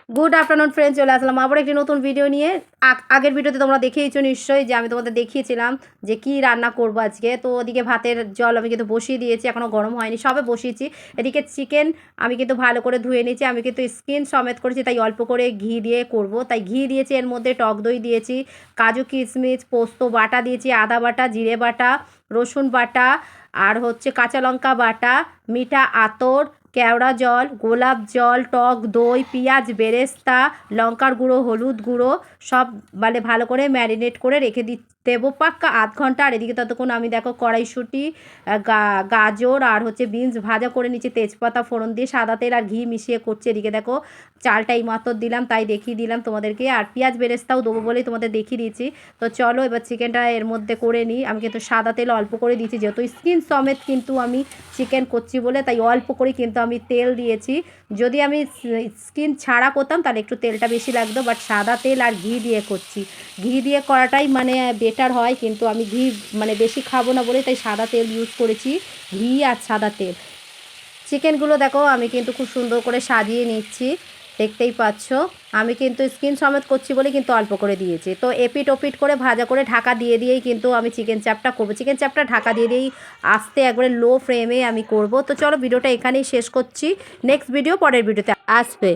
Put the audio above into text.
Good afternoon friend, চলে আসলাম আবার একটি নতুন ভিডিও নিয়ে। আগের ভিডিওতে তোমরা দেখেইছো নিশ্চয়ই যে আমি তোমাদের দেখিয়েছিলাম যে কি রান্না করবো আজকে। তো ওদিকে ভাতের জল আমি কিন্তু বসিয়ে দিয়েছি, এখনও গরম হয়নি, সবে বসিয়েছি। এদিকে চিকেন আমি কিন্তু ভালো করে ধুয়ে নিয়েছি, আমি কিন্তু স্কিন সমেত করেছি, তাই অল্প করে ঘি দিয়ে করব। তাই ঘি দিয়েছি, এর মধ্যে টক দই দিয়েছি, কাজু কিশমিশ পোস্ত বাটা দিয়েছি, আদা বাটা, জিরে বাটা, রসুন বাটা, আর হচ্ছে কাঁচা লঙ্কা বাটা, মিঠা আতর, কেওড়া জল, গোলাপ জল, টক দই, পেঁয়াজ বেরেস্তা, লঙ্কার গুঁড়ো, হলুদ গুঁড়ো সব মানে ভালো করে ম্যারিনেট করে রেখে দেবো পাক্কা আধ ঘন্টা। আর এদিকে ততক্ষণ আমি দেখো কড়াইশুঁটি, গাজর আর হচ্ছে বিনস ভাজা করে নিচ্ছি, তেজপাতা ফোড়ন দিয়ে সাদা তেল আর ঘি মিশিয়ে করছি। এদিকে দেখো চালটা এই মাত্র দিলাম, তাই দেখিয়ে দিলাম তোমাদেরকে। আর পেঁয়াজ বেরেস্তাও দেবো বলেই তোমাদের দেখিয়ে দিয়েছি। তো চলো এবার চিকেনটা এর মধ্যে করে নিই। আমি কিন্তু সাদা তেল অল্প করে দিয়েছি, যেহেতু স্কিন সমেত কিন্তু আমি চিকেন করছি বলে, তাই অল্প করে কিন্তু আমি তেল দিয়েছি। যদি আমি স্কিন ছাড়া করতাম তাহলে একটু তেলটা বেশি লাগতো, বাট সাদা তেল আর ঘি দিয়ে করছি। ঘি দিয়ে করাটাই মানে বেটার হয়, কিন্তু আমি ঘি মানে বেশি খাবো না বলে তাই সাদা তেল ইউজ করেছি, ঘি আর সাদা তেল। চিকেনগুলো দেখো আমি কিন্তু খুব সুন্দর করে সাজিয়ে নিচ্ছি, দেখতেই পাচ্ছ। আমি কিন্তু স্কিন সমেত করছি বলে কিন্তু অল্প করে দিয়েছি। তো এপিট ওপিট করে ভাজা করে ঢাকা দিয়েই কিন্তু আমি চিকেন চাপটা করবো। চিকেন চাপটা ঢাকা দিয়েই আস্তে একবারে লো ফ্লেমে আমি করব। তো চলো ভিডিওটা এখানেই শেষ করছি, নেক্সট ভিডিও পরের ভিডিওতে আসবে।